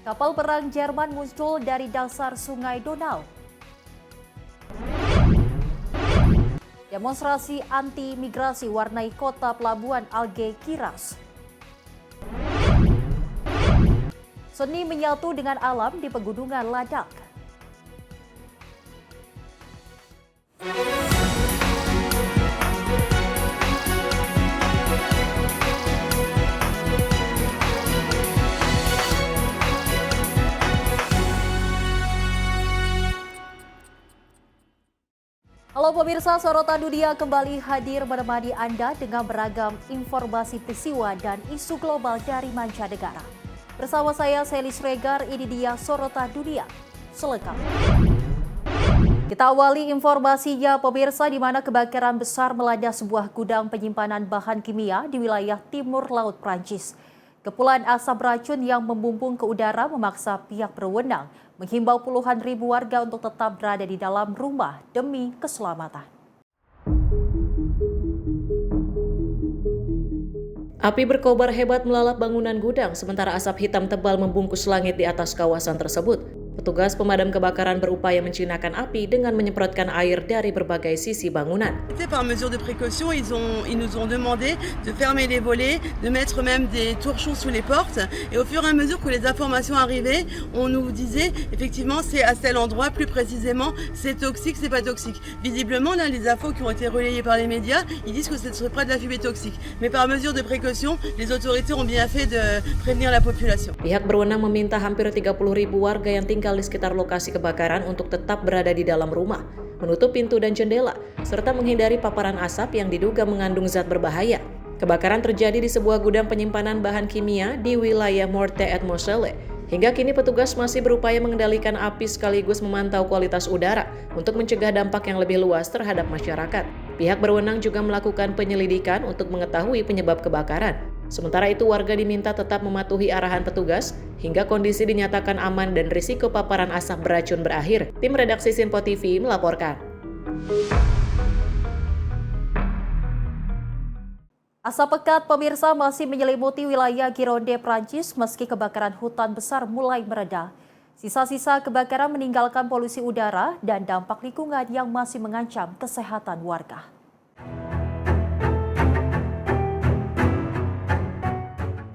Kapal perang Jerman muncul dari dasar Sungai Donau. Demonstrasi anti-migrasi warnai kota pelabuhan Algeciras. Seni menyatu dengan alam di pegunungan Ladakh. Halo pemirsa, Sorotan Dunia kembali hadir menemani Anda dengan beragam informasi peristiwa dan isu global dari mancanegara. Bersama saya, Selis Regar, ini dia Sorotan Dunia selengkapnya. Kita awali informasinya pemirsa, di mana kebakaran besar melanda sebuah gudang penyimpanan bahan kimia di wilayah timur laut Prancis. Kepulan asap beracun yang membumbung ke udara memaksa pihak berwenang menghimbau puluhan ribu warga untuk tetap berada di dalam rumah demi keselamatan. Api berkobar hebat melalap bangunan gudang, sementara asap hitam tebal membungkus langit di atas kawasan tersebut. Petugas pemadam kebakaran berupaya menjinakkan api dengan menyemprotkan air dari berbagai sisi bangunan. Par mesure de précaution, ils nous ont demandé de fermer les volets, de mettre même des torchons sous les portes. Et au fur et à mesure que les informations arrivaient, on nous disait effectivement c'est à tel endroit, plus précisément c'est toxique, c'est pas toxique. Visiblement là, les infos qui ont été relayées par les médias, ils disent que c'est près de la fumée toxique. Mais par mesure de précaution, les autorités ont bien fait de prévenir la population. Pihak berwenang meminta hampir 30.000 warga yang tinggal di sekitar lokasi kebakaran untuk tetap berada di dalam rumah, menutup pintu dan jendela, serta menghindari paparan asap yang diduga mengandung zat berbahaya. Kebakaran terjadi di sebuah gudang penyimpanan bahan kimia di wilayah Meurthe-et-Moselle. Hingga kini petugas masih berupaya mengendalikan api sekaligus memantau kualitas udara untuk mencegah dampak yang lebih luas terhadap masyarakat. Pihak berwenang juga melakukan penyelidikan untuk mengetahui penyebab kebakaran. Sementara itu warga diminta tetap mematuhi arahan petugas hingga kondisi dinyatakan aman dan risiko paparan asap beracun berakhir. Tim redaksi Sinpo TV melaporkan. Asap pekat pemirsa masih menyelimuti wilayah Gironde, Prancis meski kebakaran hutan besar mulai mereda. Sisa-sisa kebakaran meninggalkan polusi udara dan dampak lingkungan yang masih mengancam kesehatan warga.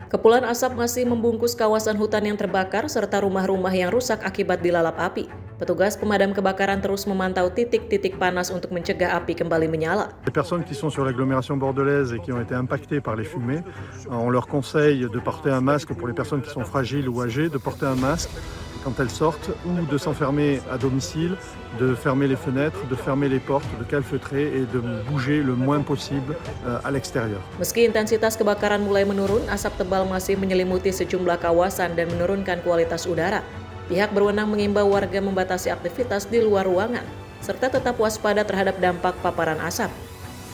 Kepulan asap masih membungkus kawasan hutan yang terbakar serta rumah-rumah yang rusak akibat dilalap api. Petugas pemadam kebakaran terus memantau titik-titik panas untuk mencegah api kembali menyala. Les personnes qui sont sur l'agglomération bordelaise et qui ont été impactées par les fumées, on leur conseille de porter un masque pour les personnes qui sont fragiles ou âgées, de porter un masque quand elles sortent ou de s'enfermer à domicile, de fermer les fenêtres, de fermer les portes, de calfeutrer et de bouger le moins possible à l'extérieur. Meski intensitas kebakaran mulai menurun, asap tebal masih menyelimuti sejumlah kawasan dan menurunkan kualitas udara. Pihak berwenang mengimbau warga membatasi aktivitas di luar ruangan, serta tetap waspada terhadap dampak paparan asap.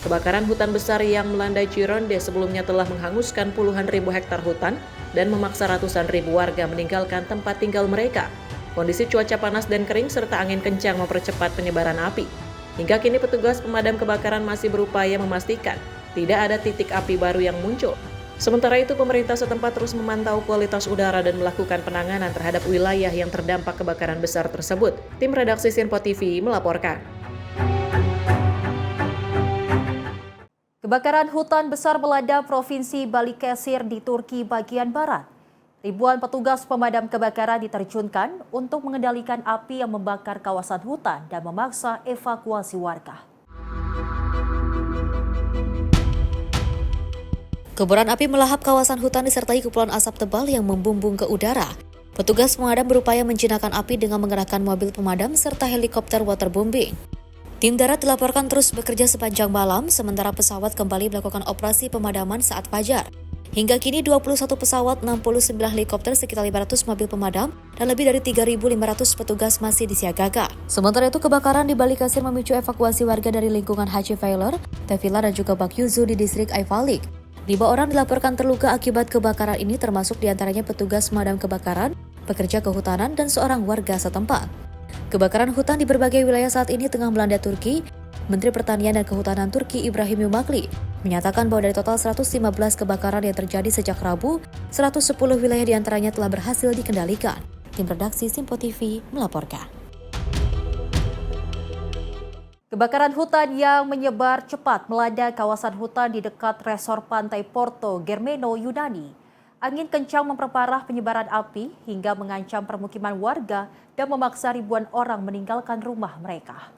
Kebakaran hutan besar yang melanda Gironde sebelumnya telah menghanguskan puluhan ribu hektar hutan dan memaksa ratusan ribu warga meninggalkan tempat tinggal mereka. Kondisi cuaca panas dan kering serta angin kencang mempercepat penyebaran api. Hingga kini petugas pemadam kebakaran masih berupaya memastikan tidak ada titik api baru yang muncul. Sementara itu, pemerintah setempat terus memantau kualitas udara dan melakukan penanganan terhadap wilayah yang terdampak kebakaran besar tersebut. Tim redaksi Sinpo TV melaporkan. Kebakaran hutan besar melanda Provinsi Balıkesir di Turki bagian barat. Ribuan petugas pemadam kebakaran diterjunkan untuk mengendalikan api yang membakar kawasan hutan dan memaksa evakuasi warga. Kobaran api melahap kawasan hutan disertai kepulan asap tebal yang membumbung ke udara. Petugas pemadam berupaya menjinakkan api dengan mengerahkan mobil pemadam serta helikopter waterbombing. Tim darat dilaporkan terus bekerja sepanjang malam, sementara pesawat kembali melakukan operasi pemadaman saat fajar. Hingga kini 21 pesawat, 69 helikopter, sekitar 500 mobil pemadam, dan lebih dari 3.500 petugas masih disiagakan. Sementara itu, kebakaran di Balıkesir memicu evakuasi warga dari lingkungan Haji Failer, Tevila, dan juga Bakyuzu di distrik Ayvalık. 5 orang dilaporkan terluka akibat kebakaran ini, termasuk diantaranya petugas pemadam kebakaran, pekerja kehutanan, dan seorang warga setempat. Kebakaran hutan di berbagai wilayah saat ini tengah melanda Turki. Menteri Pertanian dan Kehutanan Turki Ibrahim Yumakli menyatakan bahwa dari total 115 kebakaran yang terjadi sejak Rabu, 110 wilayah diantaranya telah berhasil dikendalikan. Tim redaksi Simpo TV melaporkan. Kebakaran hutan yang menyebar cepat melanda kawasan hutan di dekat resor pantai Porto Germeno, Yunani. Angin kencang memperparah penyebaran api hingga mengancam permukiman warga dan memaksa ribuan orang meninggalkan rumah mereka.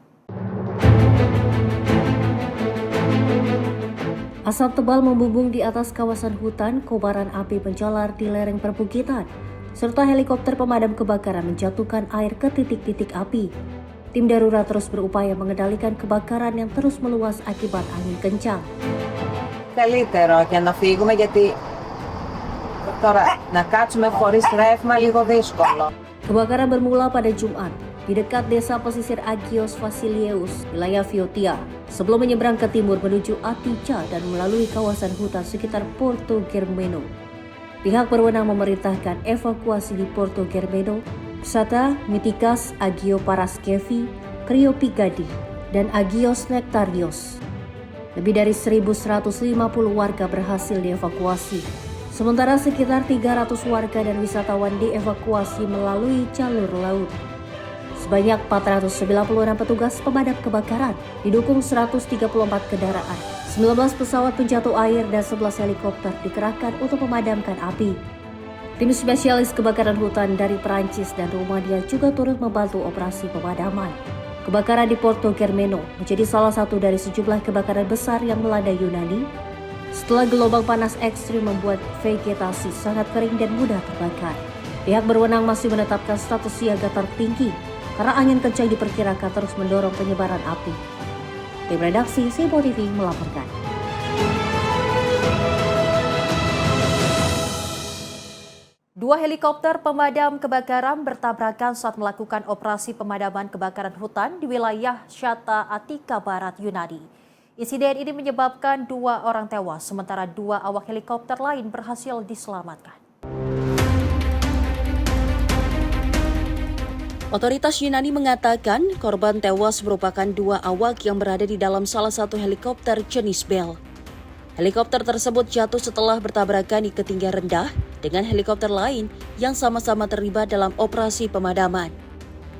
Asap tebal membumbung di atas kawasan hutan, kobaran api menjalar di lereng perbukitan, serta helikopter pemadam kebakaran menjatuhkan air ke titik-titik api. Tim darurat terus berupaya mengendalikan kebakaran yang terus meluas akibat angin kencang. Καλύτερο για να φύγουμε γιατί τώρα να κάτσουμε χωρίς ρεύμα λίγο δύσκολο. Kebakaran bermula pada Jumat di dekat desa pesisir Agios Vasileios, wilayah Viotia, sebelum menyeberang ke timur menuju Atica dan melalui kawasan hutan sekitar Porto Germeno. Pihak berwenang memerintahkan evakuasi di Porto Germeno, Ksata, Mitikas, Agio Paraskevi, Kriopigadi, dan Agios Nektarios. Lebih dari 1.150 warga berhasil dievakuasi. Sementara sekitar 300 warga dan wisatawan dievakuasi melalui jalur laut. Sebanyak 496 petugas pemadam kebakaran, didukung 134 kendaraan, 19 pesawat penjatuh air dan 11 helikopter dikerahkan untuk memadamkan api. Tim spesialis kebakaran hutan dari Perancis dan Rumania juga turut membantu operasi pemadaman. Kebakaran di Porto Germeno menjadi salah satu dari sejumlah kebakaran besar yang melanda Yunani setelah gelombang panas ekstrim membuat vegetasi sangat kering dan mudah terbakar. Pihak berwenang masih menetapkan status siaga tertinggi karena angin kencang diperkirakan terus mendorong penyebaran api. Tim redaksi Simpo TV melaporkan. Dua helikopter pemadam kebakaran bertabrakan saat melakukan operasi pemadaman kebakaran hutan di wilayah Shata Atika Barat, Yunani. Insiden ini menyebabkan 2 orang tewas, sementara 2 awak helikopter lain berhasil diselamatkan. Otoritas Yunani mengatakan korban tewas merupakan 2 awak yang berada di dalam salah satu helikopter jenis Bell. Helikopter tersebut jatuh setelah bertabrakan di ketinggian rendah dengan helikopter lain yang sama-sama terlibat dalam operasi pemadaman.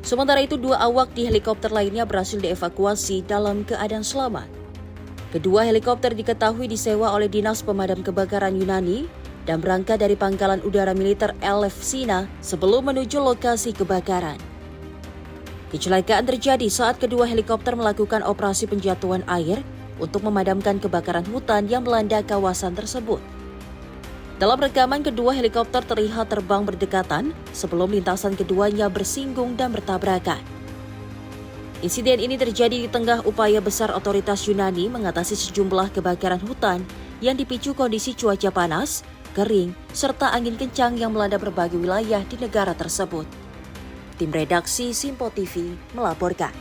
Sementara itu 2 awak di helikopter lainnya berhasil dievakuasi dalam keadaan selamat. Kedua helikopter diketahui disewa oleh Dinas Pemadam Kebakaran Yunani dan berangkat dari Pangkalan Udara Militer Elefsina sebelum menuju lokasi kebakaran. Kecelakaan terjadi saat kedua helikopter melakukan operasi penjatuhan air untuk memadamkan kebakaran hutan yang melanda kawasan tersebut. Dalam rekaman, kedua helikopter terlihat terbang berdekatan sebelum lintasan keduanya bersinggung dan bertabrakan. Insiden ini terjadi di tengah upaya besar otoritas Yunani mengatasi sejumlah kebakaran hutan yang dipicu kondisi cuaca panas, kering, serta angin kencang yang melanda berbagai wilayah di negara tersebut. Tim redaksi Simpo TV melaporkan.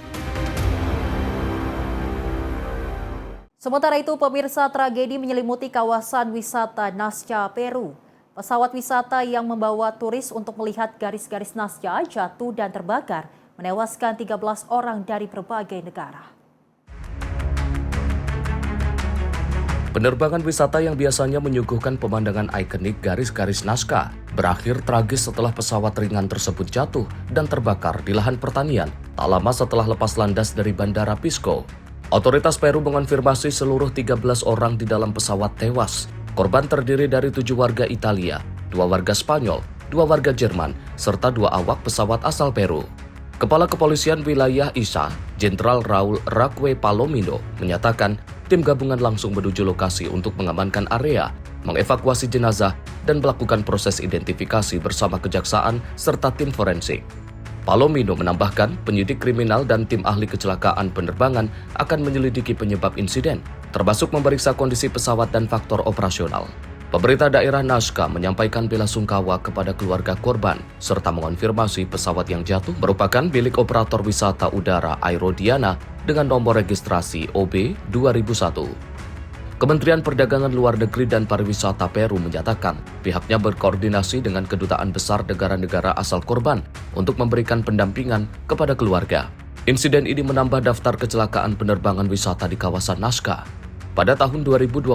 Sementara itu, pemirsa, tragedi menyelimuti kawasan wisata Nazca, Peru. Pesawat wisata yang membawa turis untuk melihat garis-garis Nazca jatuh dan terbakar, menewaskan 13 orang dari berbagai negara. Penerbangan wisata yang biasanya menyuguhkan pemandangan ikonik garis-garis Nazca berakhir tragis setelah pesawat ringan tersebut jatuh dan terbakar di lahan pertanian tak lama setelah lepas landas dari Bandara Pisco. Otoritas Peru mengonfirmasi seluruh 13 orang di dalam pesawat tewas. Korban terdiri dari 7 warga Italia, 2 warga Spanyol, 2 warga Jerman, serta 2 awak pesawat asal Peru. Kepala Kepolisian Wilayah ISA, Jenderal Raul Raque Palomino, menyatakan tim gabungan langsung menuju lokasi untuk mengamankan area, mengevakuasi jenazah, dan melakukan proses identifikasi bersama kejaksaan serta tim forensik. Palomino menambahkan penyidik kriminal dan tim ahli kecelakaan penerbangan akan menyelidiki penyebab insiden, termasuk memeriksa kondisi pesawat dan faktor operasional. Pemerintah daerah Nazca menyampaikan bela sungkawa kepada keluarga korban, serta mengonfirmasi pesawat yang jatuh merupakan milik operator wisata udara Aerodiana dengan nomor registrasi OB 2001. Kementerian Perdagangan Luar Negeri dan Pariwisata Peru menyatakan pihaknya berkoordinasi dengan kedutaan besar negara-negara asal korban untuk memberikan pendampingan kepada keluarga. Insiden ini menambah daftar kecelakaan penerbangan wisata di kawasan Nazca. Pada tahun 2022,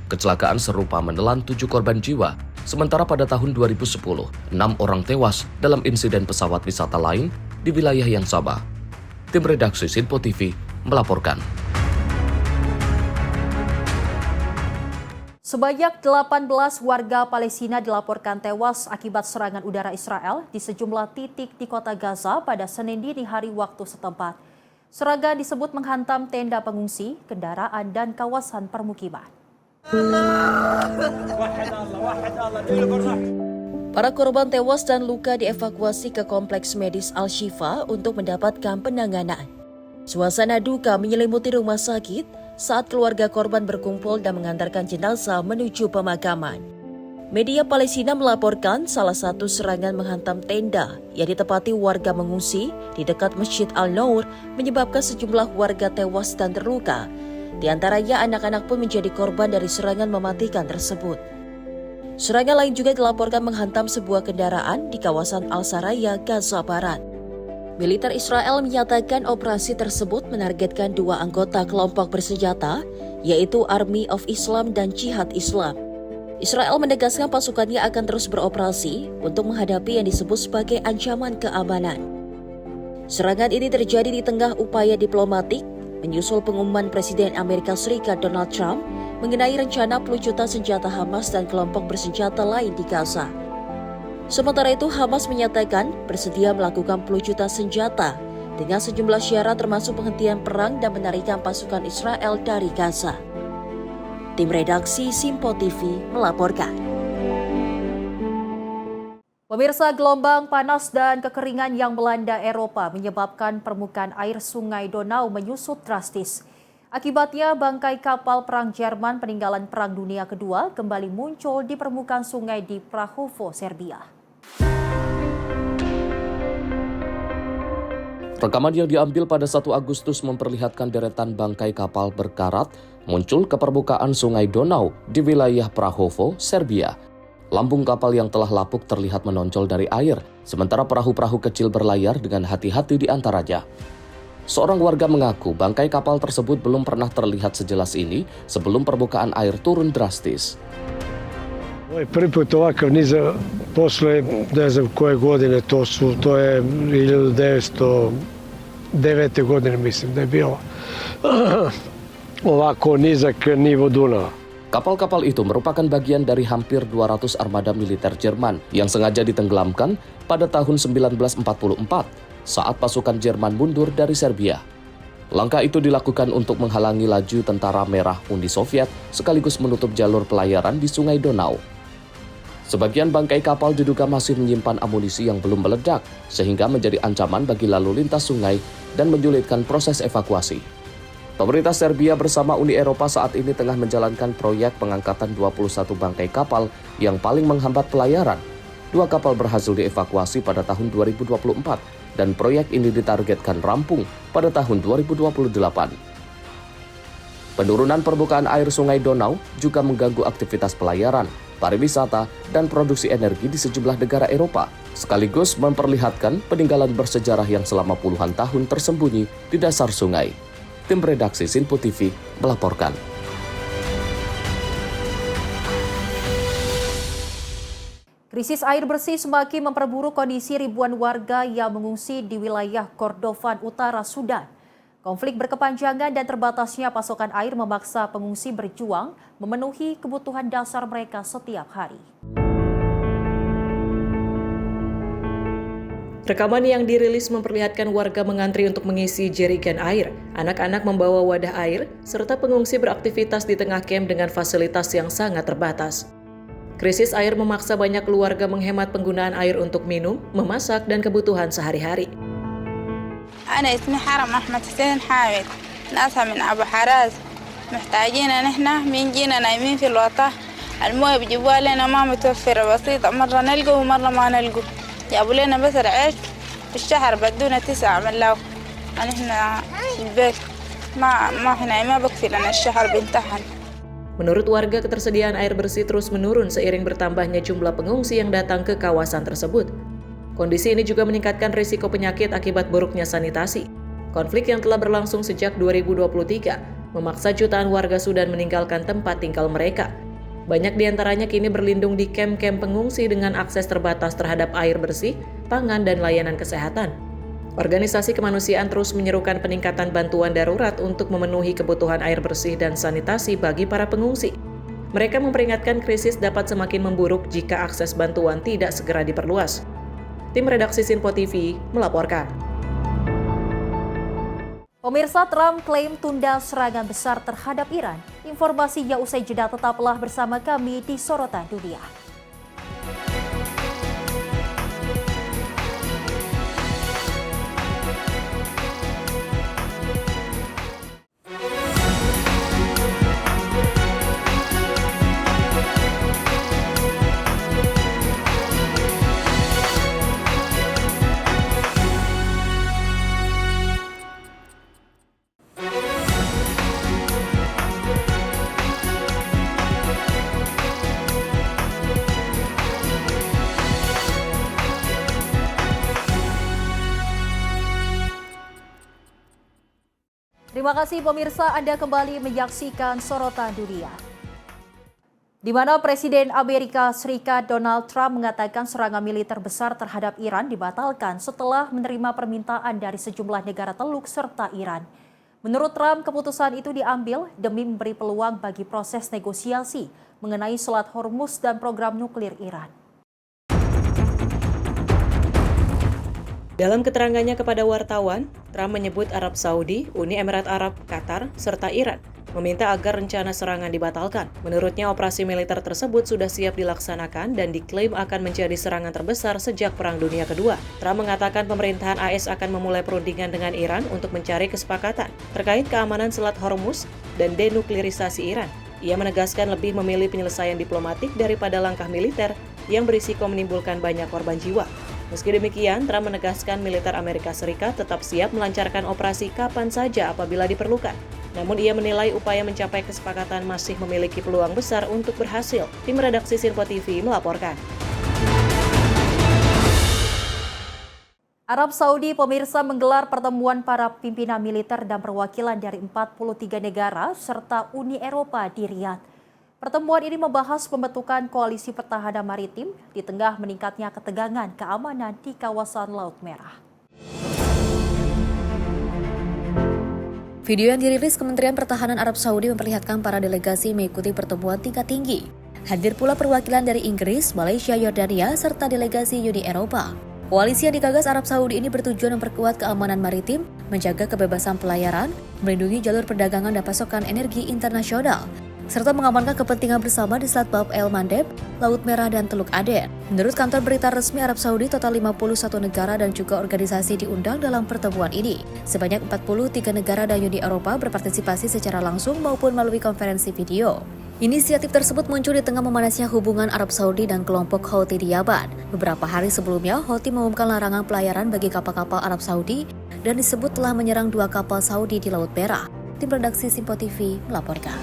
kecelakaan serupa menelan 7 korban jiwa, sementara pada tahun 2010, 6 orang tewas dalam insiden pesawat wisata lain di wilayah yang sama. Tim redaksi Sinpo TV melaporkan. Sebanyak 18 warga Palestina dilaporkan tewas akibat serangan udara Israel di sejumlah titik di kota Gaza pada Senin dini hari waktu setempat. Serangan disebut menghantam tenda pengungsi, kendaraan, dan kawasan permukiman. Para korban tewas dan luka dievakuasi ke kompleks medis Al-Shifa untuk mendapatkan penanganan. Suasana duka menyelimuti rumah sakit saat keluarga korban berkumpul dan mengantarkan jenazah menuju pemakaman. Media Palestina melaporkan salah satu serangan menghantam tenda yang ditempati warga mengungsi di dekat Masjid Al-Nour menyebabkan sejumlah warga tewas dan terluka. Di antaranya anak-anak pun menjadi korban dari serangan mematikan tersebut. Serangan lain juga dilaporkan menghantam sebuah kendaraan di kawasan Al-Saraya, Gaza Barat. Militer Israel menyatakan operasi tersebut menargetkan 2 anggota kelompok bersenjata, yaitu Army of Islam dan Jihad Islam. Israel menegaskan pasukannya akan terus beroperasi untuk menghadapi yang disebut sebagai ancaman keamanan. Serangan ini terjadi di tengah upaya diplomatik menyusul pengumuman Presiden Amerika Serikat Donald Trump mengenai rencana pelucutan senjata Hamas dan kelompok bersenjata lain di Gaza. Sementara itu, Hamas menyatakan bersedia melakukan pelucutan senjata dengan sejumlah syarat termasuk penghentian perang dan menarikan pasukan Israel dari Gaza. Tim redaksi Sinpo TV melaporkan. Pemirsa, gelombang panas dan kekeringan yang melanda Eropa menyebabkan permukaan air Sungai Donau menyusut drastis. Akibatnya, bangkai kapal perang Jerman peninggalan Perang Dunia Kedua kembali muncul di permukaan sungai di Prahovo, Serbia. Rekaman yang diambil pada 1 Agustus memperlihatkan deretan bangkai kapal berkarat muncul ke permukaan Sungai Donau di wilayah Prahovo, Serbia. Lambung kapal yang telah lapuk terlihat menonjol dari air, sementara perahu-perahu kecil berlayar dengan hati-hati di antaranya. Seorang warga mengaku bangkai kapal tersebut belum pernah terlihat sejelas ini sebelum permukaan air turun drastis. Ovo je prvi put ovakav niz posle ne znam koje godine to je 1909. godine mislim da je bilo ovako nizak nivo Dunava. Kapal-kapal itu merupakan bagian dari hampir 200 armada militer Jerman yang sengaja ditenggelamkan pada tahun 1944 saat pasukan Jerman mundur dari Serbia. Langkah itu dilakukan untuk menghalangi laju tentara merah Uni Soviet sekaligus menutup jalur pelayaran di Sungai Donau. Sebagian bangkai kapal diduga masih menyimpan amunisi yang belum meledak, sehingga menjadi ancaman bagi lalu lintas sungai dan menyulitkan proses evakuasi. Pemerintah Serbia bersama Uni Eropa saat ini tengah menjalankan proyek pengangkatan 21 bangkai kapal yang paling menghambat pelayaran. 2 kapal berhasil dievakuasi pada tahun 2024 dan proyek ini ditargetkan rampung pada tahun 2028. Penurunan permukaan air Sungai Donau juga mengganggu aktivitas pelayaran, pariwisata, dan produksi energi di sejumlah negara Eropa, sekaligus memperlihatkan peninggalan bersejarah yang selama puluhan tahun tersembunyi di dasar sungai. Tim redaksi Sinpo TV melaporkan. Krisis air bersih semakin memperburuk kondisi ribuan warga yang mengungsi di wilayah Kordofan Utara, Sudan. Konflik berkepanjangan dan terbatasnya pasokan air memaksa pengungsi berjuang memenuhi kebutuhan dasar mereka setiap hari. Rekaman yang dirilis memperlihatkan warga mengantri untuk mengisi jerigen air. Anak-anak membawa wadah air, serta pengungsi beraktivitas di tengah kamp dengan fasilitas yang sangat terbatas. Krisis air memaksa banyak keluarga menghemat penggunaan air untuk minum, memasak, dan kebutuhan sehari-hari. أنا اسمي حرم أحمد حسين حامد ناسها من أبو حراز محتاجين نحن من جينا نايمين في الوطة المويه بيجيبوها لنا ما متوفرة بسيطة مرة نلقى ومرة ما نلقى جابوا لنا بس العيش في الشهر بدونا 9 ملاو نحن في البيت ما هنا ما بكفي لنا الشهر بنتحن. Menurut warga, ketersediaan air bersih terus menurun seiring bertambahnya jumlah pengungsi yang datang ke kawasan tersebut. Kondisi ini juga meningkatkan risiko penyakit akibat buruknya sanitasi. Konflik yang telah berlangsung sejak 2023 memaksa jutaan warga Sudan meninggalkan tempat tinggal mereka. Banyak di antaranya kini berlindung di kamp-kamp pengungsi dengan akses terbatas terhadap air bersih, pangan, dan layanan kesehatan. Organisasi kemanusiaan terus menyerukan peningkatan bantuan darurat untuk memenuhi kebutuhan air bersih dan sanitasi bagi para pengungsi. Mereka memperingatkan krisis dapat semakin memburuk jika akses bantuan tidak segera diperluas. Tim redaksi Sinpo TV melaporkan. Pemirsa, Trump klaim tunda serangan besar terhadap Iran. Informasinya usai jeda, tetaplah bersama kami di Sorotan Dunia. Terima kasih pemirsa, Anda kembali menyaksikan Sorotan Dunia. Di mana Presiden Amerika Serikat Donald Trump mengatakan serangan militer besar terhadap Iran dibatalkan setelah menerima permintaan dari sejumlah negara Teluk serta Iran. Menurut Trump, keputusan itu diambil demi memberi peluang bagi proses negosiasi mengenai Selat Hormuz dan program nuklir Iran. Dalam keterangannya kepada wartawan, Trump menyebut Arab Saudi, Uni Emirat Arab, Qatar, serta Iran meminta agar rencana serangan dibatalkan. Menurutnya, operasi militer tersebut sudah siap dilaksanakan dan diklaim akan menjadi serangan terbesar sejak Perang Dunia Kedua. Trump mengatakan pemerintahan AS akan memulai perundingan dengan Iran untuk mencari kesepakatan terkait keamanan Selat Hormuz dan denuklirisasi Iran. Ia menegaskan lebih memilih penyelesaian diplomatik daripada langkah militer yang berisiko menimbulkan banyak korban jiwa. Meski demikian, Trump menegaskan militer Amerika Serikat tetap siap melancarkan operasi kapan saja apabila diperlukan. Namun ia menilai upaya mencapai kesepakatan masih memiliki peluang besar untuk berhasil. Tim redaksi Sinpo TV melaporkan. Arab Saudi, pemirsa, menggelar pertemuan para pimpinan militer dan perwakilan dari 43 negara serta Uni Eropa di Riyadh. Pertemuan ini membahas pembentukan koalisi pertahanan maritim di tengah meningkatnya ketegangan keamanan di kawasan Laut Merah. Video yang dirilis Kementerian Pertahanan Arab Saudi memperlihatkan para delegasi mengikuti pertemuan tingkat tinggi. Hadir pula perwakilan dari Inggris, Malaysia, Yordania, serta delegasi Uni Eropa. Koalisi yang digagas Arab Saudi ini bertujuan memperkuat keamanan maritim, menjaga kebebasan pelayaran, melindungi jalur perdagangan dan pasokan energi internasional, serta mengamankan kepentingan bersama di Selat Bab el Mandeb, Laut Merah, dan Teluk Aden. Menurut kantor berita resmi Arab Saudi, total 51 negara dan juga organisasi diundang dalam pertemuan ini. Sebanyak 43 negara dan Uni Eropa berpartisipasi secara langsung maupun melalui konferensi video. Inisiatif tersebut muncul di tengah memanasnya hubungan Arab Saudi dan kelompok Houthi di Yaman. Beberapa hari sebelumnya, Houthi mengumumkan larangan pelayaran bagi kapal-kapal Arab Saudi dan disebut telah menyerang 2 kapal Saudi di Laut Merah. Tim redaksi Sinpo TV melaporkan.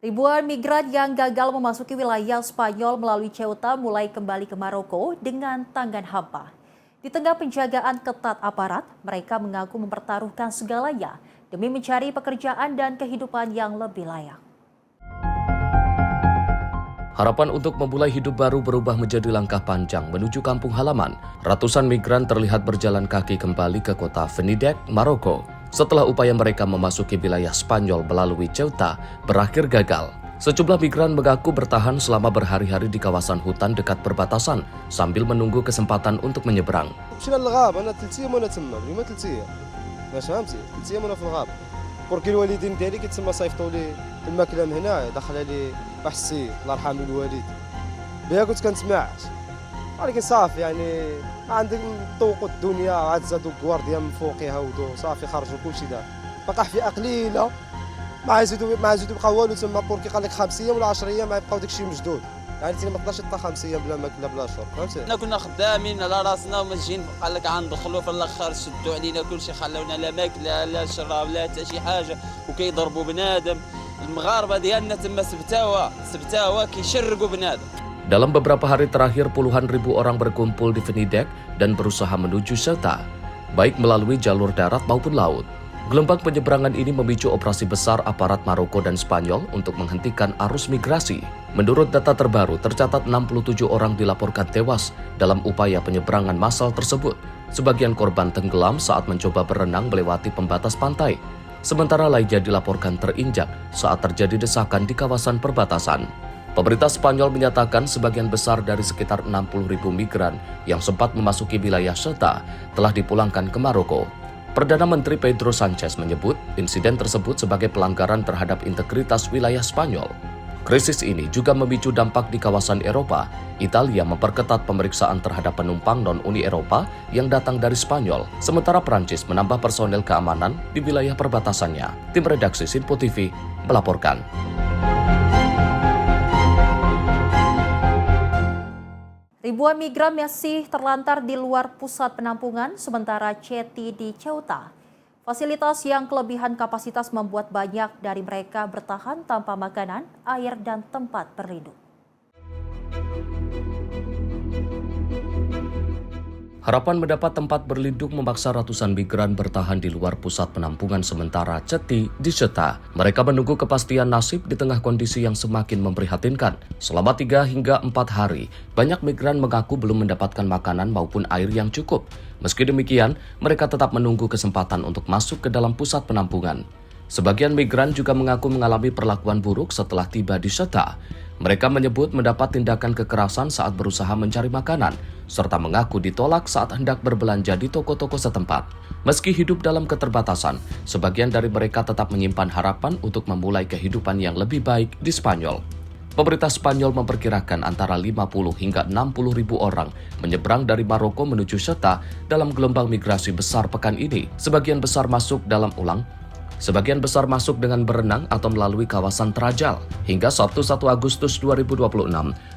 Ribuan migran yang gagal memasuki wilayah Spanyol melalui Ceuta mulai kembali ke Maroko dengan tangan hampa. Di tengah penjagaan ketat aparat, mereka mengaku mempertaruhkan segalanya demi mencari pekerjaan dan kehidupan yang lebih layak. Harapan untuk memulai hidup baru berubah menjadi langkah panjang menuju kampung halaman. Ratusan migran terlihat berjalan kaki kembali ke kota Benidek, Maroko, setelah upaya mereka memasuki wilayah Spanyol melalui Ceuta berakhir gagal. Sejumlah migran mengaku bertahan selama berhari-hari di kawasan hutan dekat perbatasan sambil menunggu kesempatan untuk menyeberang. بركي الوالدين ديالي كيتسمى صيفطوا لي الماكله من هنا دخلها لي واحد السيد الله يرحم الوالد بها كنت كنسمعش ولكن صافي يعني عندك طوق الدنيا عاد زادوا غوارديا من فوقها ودو صافي خرجوا كلشي دار بقى حفيقه قليله ما يزيدوا بقى والو تما بركي قال لك 5 ايام ولا 10 ايام ما يبقاو داكشي مجدود يعني انت ما تقدرش تبقى 5 ايام بلا ماكله بلا شرب فهمتي. احنا كنا خدامين على راسنا وماشيين قال لك غندخلوا في الاخر شدوا علينا كلشي خلونا لا ماكله لا شراب لا حتى شي حاجه وكيضربوا بنادم. المغاربه ديالنا تما سبتاوا كيشرقوا بنادم. Dalam beberapa hari terakhir, puluhan ribu orang berkumpul di Benidek dan berusaha menuju Ceuta, baik melalui jalur darat maupun laut. Gelombang penyeberangan ini memicu operasi besar aparat Maroko dan Spanyol untuk menghentikan arus migrasi. Menurut data terbaru, tercatat 67 orang dilaporkan tewas dalam upaya penyeberangan massal tersebut. Sebagian korban tenggelam saat mencoba berenang melewati pembatas pantai. Sementara lainnya dilaporkan terinjak saat terjadi desakan di kawasan perbatasan. Pemerintah Spanyol menyatakan sebagian besar dari sekitar 60.000 migran yang sempat memasuki wilayah Ceuta telah dipulangkan ke Maroko. Perdana Menteri Pedro Sanchez menyebut insiden tersebut sebagai pelanggaran terhadap integritas wilayah Spanyol. Krisis ini juga memicu dampak di kawasan Eropa. Italia memperketat pemeriksaan terhadap penumpang non-Uni Eropa yang datang dari Spanyol, sementara Prancis menambah personel keamanan di wilayah perbatasannya. Tim redaksi Sinpo TV melaporkan. Ribuan migran masih terlantar di luar pusat penampungan sementara Ceti di Ceuta. Fasilitas yang kelebihan kapasitas membuat banyak dari mereka bertahan tanpa makanan, air, dan tempat berlindung. Harapan mendapat tempat berlindung memaksa ratusan migran bertahan di luar pusat penampungan sementara Ceti di Ceuta. Mereka menunggu kepastian nasib di tengah kondisi yang semakin memprihatinkan. Selama 3 hingga 4 hari, banyak migran mengaku belum mendapatkan makanan maupun air yang cukup. Meski demikian, mereka tetap menunggu kesempatan untuk masuk ke dalam pusat penampungan. Sebagian migran juga mengaku mengalami perlakuan buruk setelah tiba di Ceuta. Mereka menyebut mendapat tindakan kekerasan saat berusaha mencari makanan, serta mengaku ditolak saat hendak berbelanja di toko-toko setempat. Meski hidup dalam keterbatasan, sebagian dari mereka tetap menyimpan harapan untuk memulai kehidupan yang lebih baik di Spanyol. Pemerintah Spanyol memperkirakan antara 50 hingga 60 ribu orang menyeberang dari Maroko menuju Ceuta dalam gelombang migrasi besar pekan ini. Sebagian besar masuk dengan berenang atau melalui kawasan Trajal. Hingga Sabtu 1 Agustus 2026,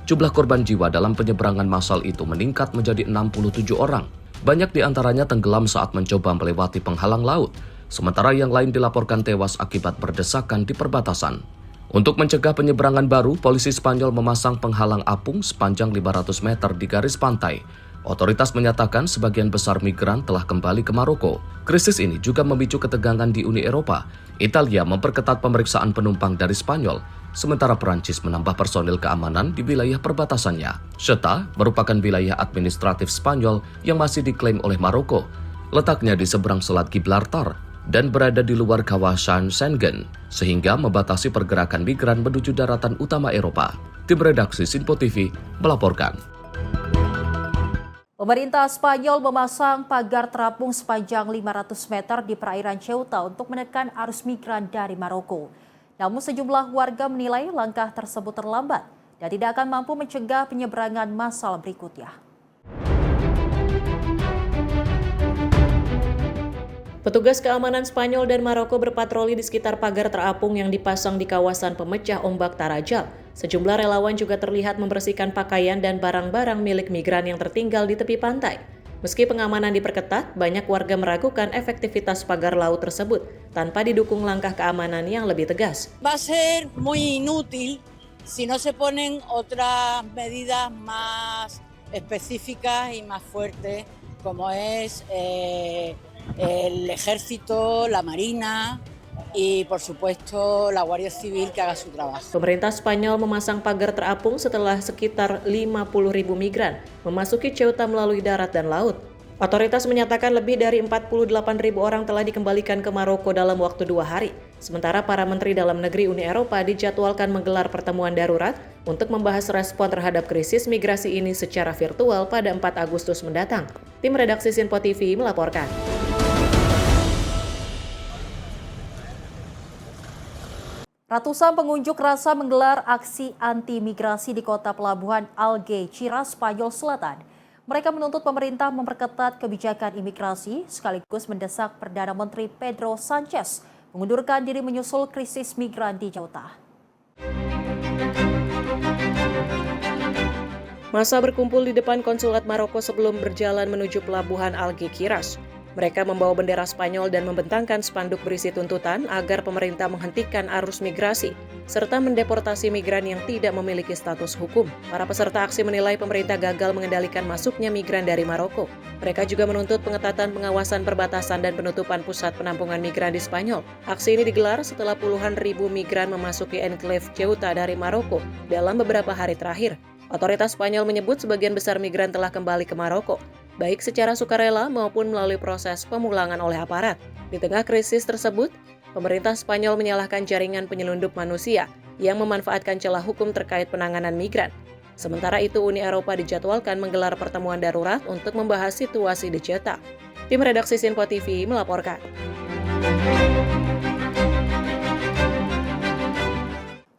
jumlah korban jiwa dalam penyeberangan massal itu meningkat menjadi 67 orang. Banyak di antaranya tenggelam saat mencoba melewati penghalang laut, sementara yang lain dilaporkan tewas akibat berdesakan di perbatasan. Untuk mencegah penyeberangan baru, polisi Spanyol memasang penghalang apung sepanjang 500 meter di garis pantai. Otoritas menyatakan sebagian besar migran telah kembali ke Maroko. Krisis ini juga memicu ketegangan di Uni Eropa. Italia memperketat pemeriksaan penumpang dari Spanyol, sementara Perancis menambah personil keamanan di wilayah perbatasannya. Ceuta merupakan wilayah administratif Spanyol yang masih diklaim oleh Maroko. Letaknya di seberang Selat Gibraltar dan berada di luar kawasan Schengen, sehingga membatasi pergerakan migran menuju daratan utama Eropa. Tim redaksi Sinpo TV melaporkan. Pemerintah Spanyol memasang pagar terapung sepanjang 500 meter di perairan Ceuta untuk menekan arus migran dari Maroko. Namun sejumlah warga menilai langkah tersebut terlambat dan tidak akan mampu mencegah penyeberangan massal berikutnya. Petugas keamanan Spanyol dan Maroko berpatroli di sekitar pagar terapung yang dipasang di kawasan pemecah ombak Tarajal. Sejumlah relawan juga terlihat membersihkan pakaian dan barang-barang milik migran yang tertinggal di tepi pantai. Meski pengamanan diperketat, banyak warga meragukan efektivitas pagar laut tersebut tanpa didukung langkah keamanan yang lebih tegas. Va a ser muy inútil si no se ponen otras medidas más específicas y más fuertes, como es el ejército, la marina y por supuesto la Guardia Civil que haga su trabajo. Pemerintah Spanyol memasang pagar terapung setelah sekitar 50.000 migran memasuki Ceuta melalui darat dan laut. Otoritas menyatakan lebih dari 48.000 orang telah dikembalikan ke Maroko dalam waktu 2 hari. Sementara para menteri dalam negeri Uni Eropa dijadwalkan menggelar pertemuan darurat untuk membahas respon terhadap krisis migrasi ini secara virtual pada 4 Agustus mendatang. Tim redaksi Sinpo TV melaporkan. Ratusan pengunjuk rasa menggelar aksi anti-migrasi di kota pelabuhan Algeciras, Spanyol Selatan. Mereka menuntut pemerintah memperketat kebijakan imigrasi sekaligus mendesak Perdana Menteri Pedro Sanchez mengundurkan diri menyusul krisis migran di Ceuta. Massa berkumpul di depan konsulat Maroko sebelum berjalan menuju pelabuhan Algeciras. Mereka membawa bendera Spanyol dan membentangkan spanduk berisi tuntutan agar pemerintah menghentikan arus migrasi. serta mendeportasi migran yang tidak memiliki status hukum. Para peserta aksi menilai pemerintah gagal mengendalikan masuknya migran dari Maroko. Mereka juga menuntut pengetatan pengawasan perbatasan dan penutupan pusat penampungan migran di Spanyol. Aksi ini digelar setelah puluhan ribu migran memasuki enklave Ceuta dari Maroko dalam beberapa hari terakhir. Otoritas Spanyol menyebut sebagian besar migran telah kembali ke Maroko, baik secara sukarela maupun melalui proses pemulangan oleh aparat. Di tengah krisis tersebut, pemerintah Spanyol menyalahkan jaringan penyelundup manusia yang memanfaatkan celah hukum terkait penanganan migran. Sementara itu, Uni Eropa dijadwalkan menggelar pertemuan darurat untuk membahas situasi di Ceuta. Tim redaksi Sinpo TV melaporkan.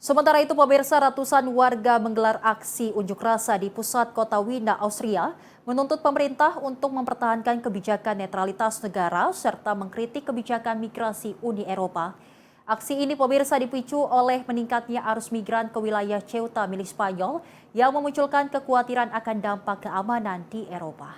Sementara itu, pemirsa, ratusan warga menggelar aksi unjuk rasa di pusat kota Wina, Austria, menuntut pemerintah untuk mempertahankan kebijakan netralitas negara serta mengkritik kebijakan migrasi Uni Eropa. Aksi ini, pemirsa, dipicu oleh meningkatnya arus migran ke wilayah Ceuta milik Spanyol yang memunculkan kekhawatiran akan dampak keamanan di Eropa.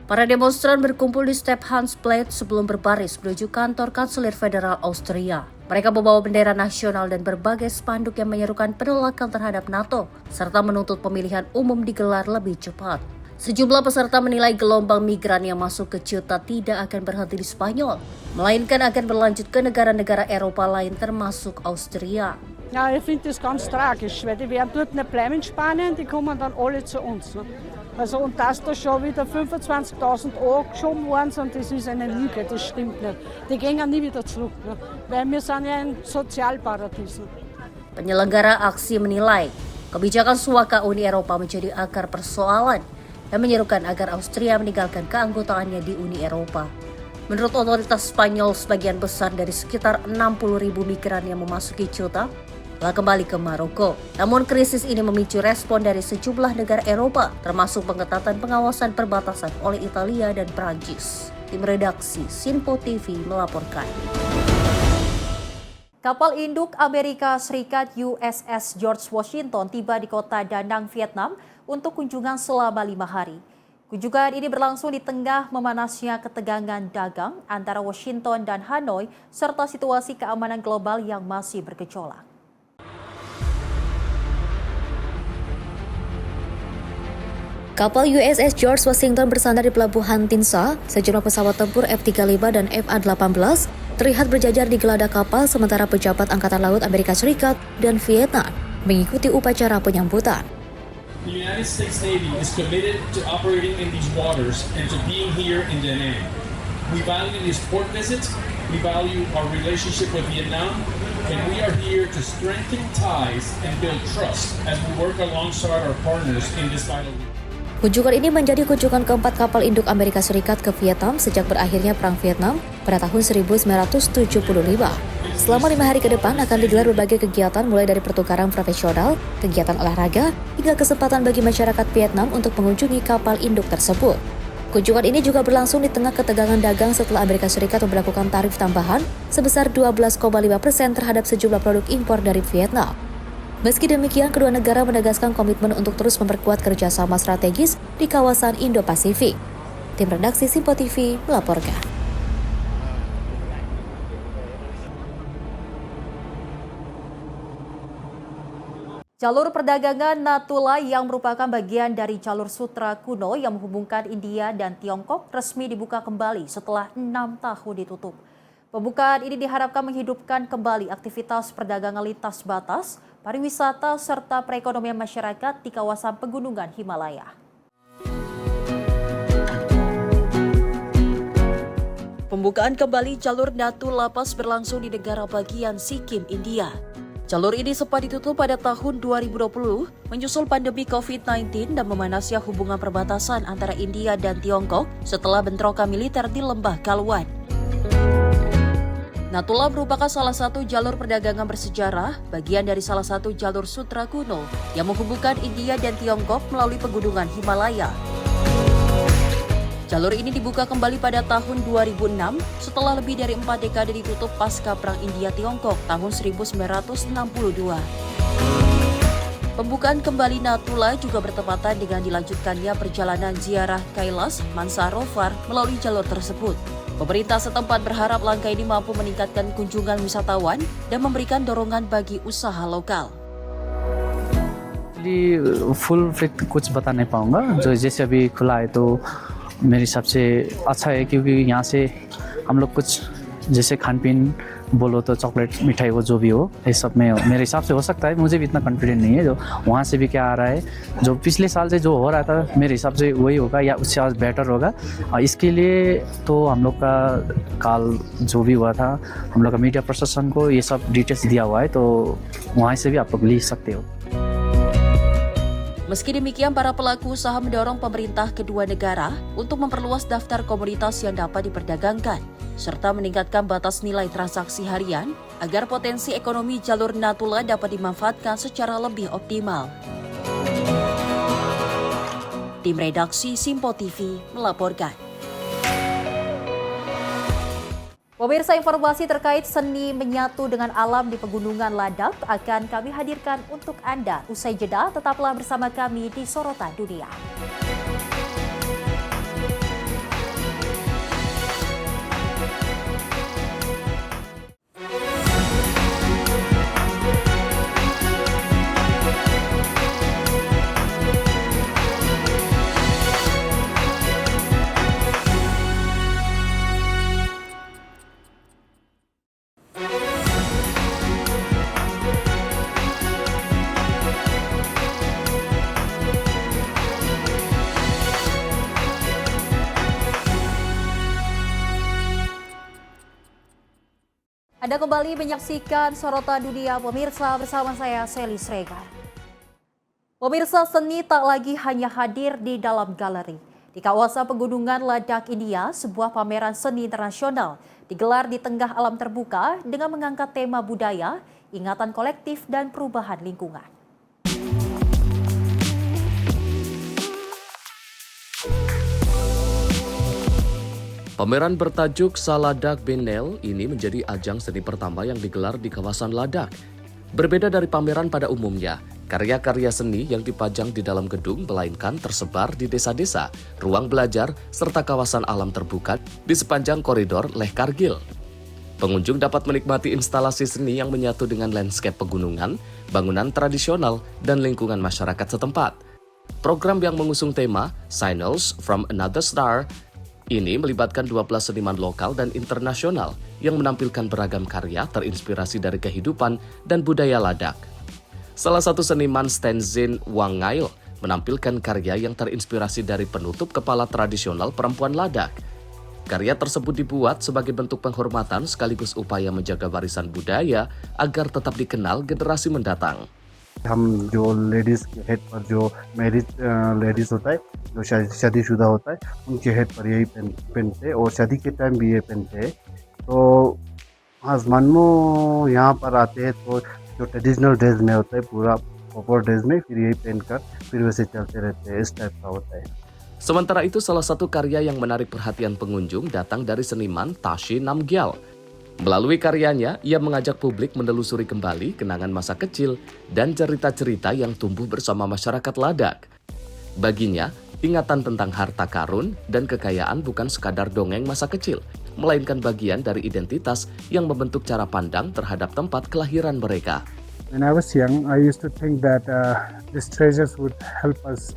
Para demonstran berkumpul di Stephansplatz sebelum berbaris menuju kantor Kanselir Federal Austria. Mereka membawa bendera nasional dan berbagai spanduk yang menyerukan penolakan terhadap NATO, serta menuntut pemilihan umum digelar lebih cepat. Sejumlah peserta menilai gelombang migran yang masuk ke Ceuta tidak akan berhenti di Spanyol, melainkan akan berlanjut ke negara-negara Eropa lain termasuk Austria. Ja, ich finde das ganz tragisch, weil die werden dort nicht bleiben in Spanien, die kommen dann alle zu uns. Ne? Also, und dass da schon wieder 25.000 Euro geschoben worden sind, das ist eine Lüge, das stimmt nicht. Die gehen nie wieder zurück, ne? Weil wir sind ja ein Sozialparadies. Ne? Penyelenggara aksi menilai kebijakan suaka Uni Eropa menjadi akar persoalan dan menyerukan agar Austria meninggalkan keanggotaannya di Uni Eropa. Menurut otoritas Spanyol, sebagian besar dari sekitar 60.000 migran yang memasuki Ceuta telah kembali ke Maroko. Namun krisis ini memicu respon dari sejumlah negara Eropa, termasuk pengetatan pengawasan perbatasan oleh Italia dan Prancis. Tim redaksi Sinpo TV melaporkan. Kapal induk Amerika Serikat USS George Washington tiba di kota Da Nang, Vietnam untuk kunjungan selama 5 hari. Kunjungan ini berlangsung di tengah memanasnya ketegangan dagang antara Washington dan Hanoi serta situasi keamanan global yang masih bergejolak. Kapal USS George Washington bersandar di Pelabuhan Tin Sa. Sejumlah pesawat tempur F-35 dan FA-18 terlihat berjajar di geladak kapal, sementara pejabat Angkatan Laut Amerika Serikat dan Vietnam mengikuti upacara penyambutan. The United States Navy is committed to operating in these waters and to being here in Da Nang. We value these port visits, we value our relationship with Vietnam, and we are here to strengthen ties and build trust as we work alongside our partners in this vital. Kunjungan ini menjadi kunjungan keempat kapal induk Amerika Serikat ke Vietnam sejak berakhirnya Perang Vietnam pada tahun 1975. Selama 5 hari ke depan akan digelar berbagai kegiatan mulai dari pertukaran profesional, kegiatan olahraga, hingga kesempatan bagi masyarakat Vietnam untuk mengunjungi kapal induk tersebut. Kunjungan ini juga berlangsung di tengah ketegangan dagang setelah Amerika Serikat memberlakukan tarif tambahan sebesar 12,5% terhadap sejumlah produk impor dari Vietnam. Meski demikian, kedua negara menegaskan komitmen untuk terus memperkuat kerjasama strategis di kawasan Indo-Pasifik. Tim redaksi Sinpo TV melaporkan. Jalur perdagangan Natuna yang merupakan bagian dari jalur sutra kuno yang menghubungkan India dan Tiongkok resmi dibuka kembali setelah 6 tahun ditutup. Pembukaan ini diharapkan menghidupkan kembali aktivitas perdagangan lintas batas, pariwisata, serta perekonomian masyarakat di kawasan pegunungan Himalaya. Pembukaan kembali jalur Natuna Pass berlangsung di negara bagian Sikkim, India. Jalur ini sempat ditutup pada tahun 2020 menyusul pandemi COVID-19 dan memanasnya hubungan perbatasan antara India dan Tiongkok setelah bentrokan militer di Lembah Galwan. Natuna merupakan salah satu jalur perdagangan bersejarah, bagian dari salah satu jalur sutra kuno yang menghubungkan India dan Tiongkok melalui pegunungan Himalaya. Jalur ini dibuka kembali pada tahun 2006 setelah lebih dari 4 dekade ditutup pasca Perang India-Tiongkok tahun 1962. Pembukaan kembali Natuna juga bertepatan dengan dilanjutkannya perjalanan ziarah Kailash Mansarovar melalui jalur tersebut. Pemerintah setempat berharap langkah ini mampu meningkatkan kunjungan wisatawan dan memberikan dorongan bagi usaha lokal. Full fact कुछ बता नहीं पाऊंगा जो जैसे अभी खुला है तो मेरे हिसाब से अच्छा है क्योंकि यहाँ से हम लोग कुछ जैसे खान पीन बोलो तो चॉकलेट मिठाई वो जो भी हो ये सब में मेरे हिसाब से हो सकता है मुझे भी इतना कॉन्फिडेंट नहीं है जो वहाँ से भी क्या आ रहा है जो पिछले साल से जो हो रहा था मेरे हिसाब से वही होगा या उससे आज बेटर होगा और इसके लिए तो हम लोग का काल जो भी हुआ था हम लोग का मीडिया प्रशासन को ये सब डिटेल्स दिया हुआ है तो वहाँ से भी आप लोग ले सकते हो. Meski demikian, para pelaku usaha mendorong pemerintah kedua negara untuk memperluas daftar komoditas yang dapat diperdagangkan, serta meningkatkan batas nilai transaksi harian agar potensi ekonomi jalur Natuna dapat dimanfaatkan secara lebih optimal. Tim redaksi Simpo TV melaporkan. Pemirsa, informasi terkait seni menyatu dengan alam di Pegunungan Ladakh akan kami hadirkan untuk Anda. Usai jeda, tetaplah bersama kami di Sorotan Dunia. Anda kembali menyaksikan Sorotan Dunia pemirsa bersama saya Seli Sregar. Pemirsa, seni tak lagi hanya hadir di dalam galeri. Di kawasan Pegunungan Ladakh, India, sebuah pameran seni internasional digelar di tengah alam terbuka dengan mengangkat tema budaya, ingatan kolektif dan perubahan lingkungan. Pameran bertajuk Saladak Benel ini menjadi ajang seni pertama yang digelar di kawasan Ladakh. Berbeda dari pameran pada umumnya, karya-karya seni yang dipajang di dalam gedung melainkan tersebar di desa-desa, ruang belajar, serta kawasan alam terbuka di sepanjang koridor Leh Kargil. Pengunjung dapat menikmati instalasi seni yang menyatu dengan landscape pegunungan, bangunan tradisional, dan lingkungan masyarakat setempat. Program yang mengusung tema Signals from Another Star ini melibatkan 12 seniman lokal dan internasional yang menampilkan beragam karya terinspirasi dari kehidupan dan budaya Ladakh. Salah satu seniman Tenzin Wangail menampilkan karya yang terinspirasi dari penutup kepala tradisional perempuan Ladakh. Karya tersebut dibuat sebagai bentuk penghormatan sekaligus upaya menjaga warisan budaya agar tetap dikenal generasi mendatang. हम जो लेडीज़ के हेड पर जो marriage ladies होता है जो शादीशुदा होता है उनके हेड पर यही पहनते हैं और शादी के टाइम भी ये पहनते हैं. तो आसमान में यहाँ पर आते हैं तो जो ट्रेडिशनल ड्रेस में होता है पूरा प्रॉपर ड्रेस में फिर यही पहनकर फिर वैसे चलते रहते हैं. इस टाइप का होता है. Sementara itu, salah satu karya yang menarik perhatian pengunjung datang dari seniman Tashi Namgyal. Melalui karyanya, ia mengajak publik menelusuri kembali kenangan masa kecil dan cerita-cerita yang tumbuh bersama masyarakat Ladakh. Baginya, ingatan tentang harta karun dan kekayaan bukan sekadar dongeng masa kecil, melainkan bagian dari identitas yang membentuk cara pandang terhadap tempat kelahiran mereka. When I was young, I used to think that these treasures would help us,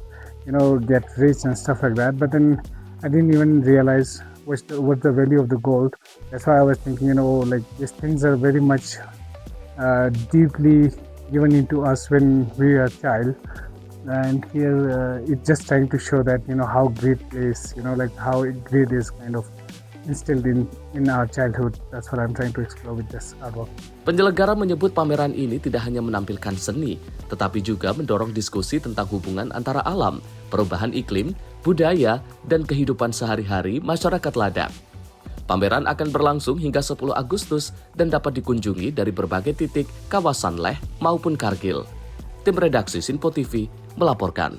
get rich and stuff like that. But then I didn't even realize what's the value of the gold. That's why I was thinking, these things are very much deeply given into us when we are a child. And here it's just trying to show that, how greed is, how greed is kind of instilled in our childhood. That's what I'm trying to explore with this artwork. Penyelenggara menyebut pameran ini tidak hanya menampilkan seni, tetapi juga mendorong diskusi tentang hubungan antara alam, perubahan iklim, budaya, dan kehidupan sehari-hari masyarakat Ladakh. Pameran akan berlangsung hingga 10 Agustus dan dapat dikunjungi dari berbagai titik kawasan Leh maupun Kargil. Tim redaksi Simpo TV melaporkan.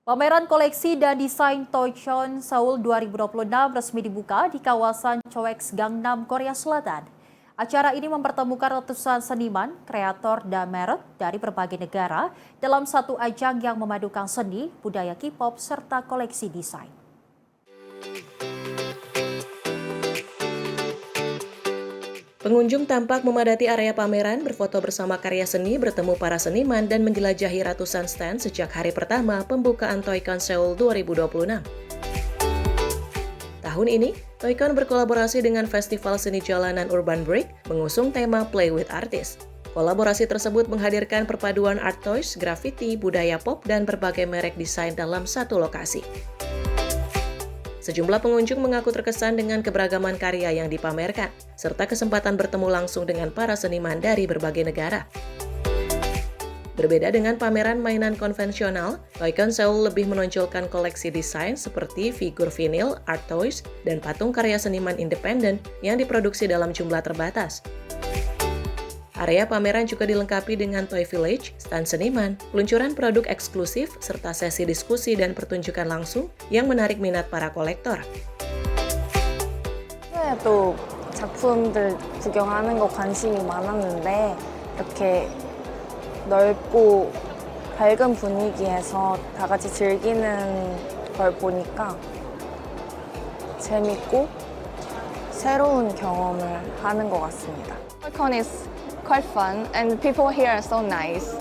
Pameran koleksi dan desain Toychon Seoul 2026 resmi dibuka di kawasan Choex, Gangnam, Korea Selatan. Acara ini mempertemukan ratusan seniman, kreator, dan merek dari berbagai negara dalam satu ajang yang memadukan seni, budaya K-pop, serta koleksi desain. Pengunjung tampak memadati area pameran, berfoto bersama karya seni, bertemu para seniman, dan menjelajahi ratusan stand sejak hari pertama pembukaan Toycon Seoul 2026. Tahun ini, Toycon berkolaborasi dengan Festival Seni Jalanan Urban Break mengusung tema Play with Artists. Kolaborasi tersebut menghadirkan perpaduan art toys, graffiti, budaya pop, dan berbagai merek desain dalam satu lokasi. Sejumlah pengunjung mengaku terkesan dengan keberagaman karya yang dipamerkan, serta kesempatan bertemu langsung dengan para seniman dari berbagai negara. Berbeda dengan pameran mainan konvensional, Toycon Seoul lebih menonjolkan koleksi desain seperti figur vinil, art toys, dan patung karya seniman independen yang diproduksi dalam jumlah terbatas. Area pameran juga dilengkapi dengan Toy Village, stand seniman, peluncuran produk eksklusif, serta sesi diskusi dan pertunjukan langsung yang menarik minat para kolektor. 또 작품들 구경하는 거 관심이 많았는데 이렇게 넓고 밝은 분위기에서 다 같이 즐기는 걸 보니까 재밌고 새로운 경험을 하는 것 같습니다. Toycon is quite fun and people here are so nice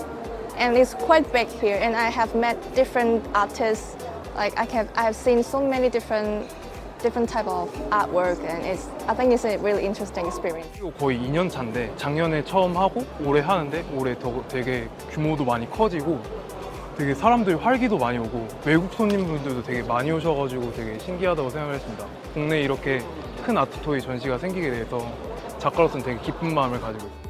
and it's quite big here and I have met different artists. Like I have seen so many different type of artwork and I think it's a really interesting experience. 거의 2년 차인데 작년에 처음 하고 올해 하는데 올해 되게 규모도 많이 커지고 되게 사람들이 활기도 많이 오고 외국 손님분들도 되게 많이 오셔가지고 되게 신기하다고 생각했습니다. 국내에 이렇게 큰 아트 토이 전시가 생기게 돼서 작가로서는 되게 기쁜 마음을 가지고 있습니다.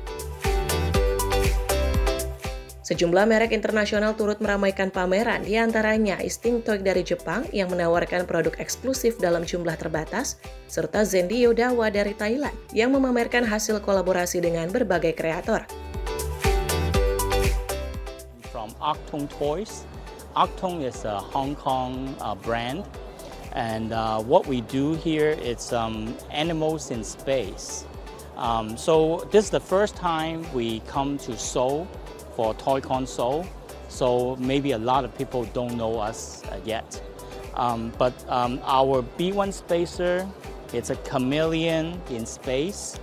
Sejumlah merek internasional turut meramaikan pameran, diantaranya Isting Toy dari Jepang yang menawarkan produk eksklusif dalam jumlah terbatas, serta Zendio Dawa dari Thailand yang memamerkan hasil kolaborasi dengan berbagai kreator. From Octong Toys. Octong is a Hong Kong brand, and what we do here is animals in space. So this is the first time we come to Seoul for Toycon Seoul, so maybe a lot of people don't know us yet. But our B1 Spacer, it's a chameleon in space.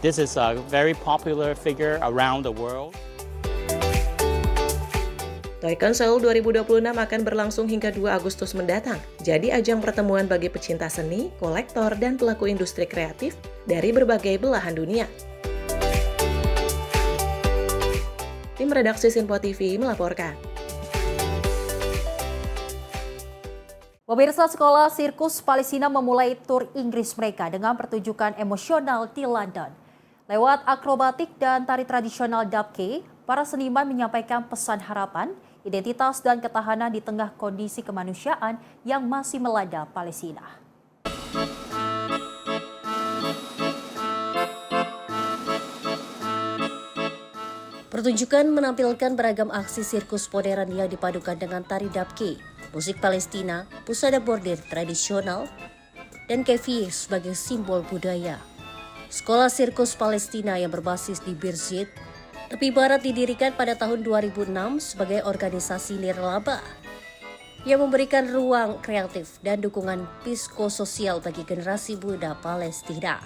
This is a very popular figure around the world. Toycon Seoul 2026 akan berlangsung hingga 2 Agustus mendatang, jadi ajang pertemuan bagi pecinta seni, kolektor, dan pelaku industri kreatif dari berbagai belahan dunia. Tim redaksi Sinpo TV melaporkan. Pemirsa, sekolah sirkus Palestina memulai tur Inggris mereka dengan pertunjukan emosional di London. Lewat akrobatik dan tari tradisional Dabke, para seniman menyampaikan pesan harapan, identitas, dan ketahanan di tengah kondisi kemanusiaan yang masih melanda Palestina. Pertunjukan menampilkan beragam aksi sirkus modern yang dipadukan dengan tari Dabke, musik Palestina, pusada bordir tradisional, dan kefir sebagai simbol budaya. Sekolah sirkus Palestina yang berbasis di Birzeit, tepi barat didirikan pada tahun 2006 sebagai organisasi nirlaba yang memberikan ruang kreatif dan dukungan psikososial bagi generasi muda Palestina.